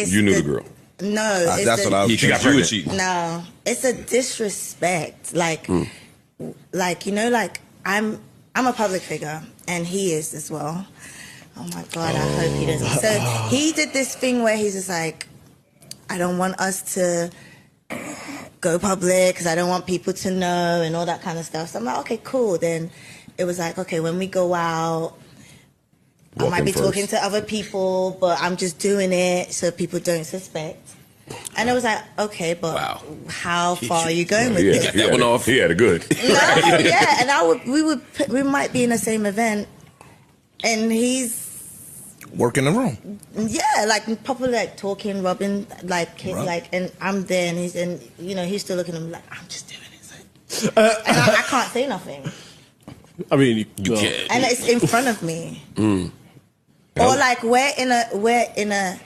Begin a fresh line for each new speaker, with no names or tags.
You knew the girl.
No,
that's what I was.
She got you and cheating.
No, it's a disrespect. Like, you know, like I'm a public figure, and he is as well. Oh my God, I hope he doesn't. So he did this thing where he's just like, I don't want us to go public because I don't want people to know and all that kind of stuff. So I'm like, okay, cool. Then it was like, okay, when we go out, I might be talking to other people, but I'm just doing it so people don't suspect. And it was like, okay, but how far are you going with this?
That one off. He had a good.
No, yeah, and we might be in the same event, and he's
working the room.
Yeah, like probably like talking, rubbing, like and I'm there, and he's still looking at me like I'm just doing it, and I can't say nothing.
I mean,
you can't,
and it's in front of me. Or like we're in a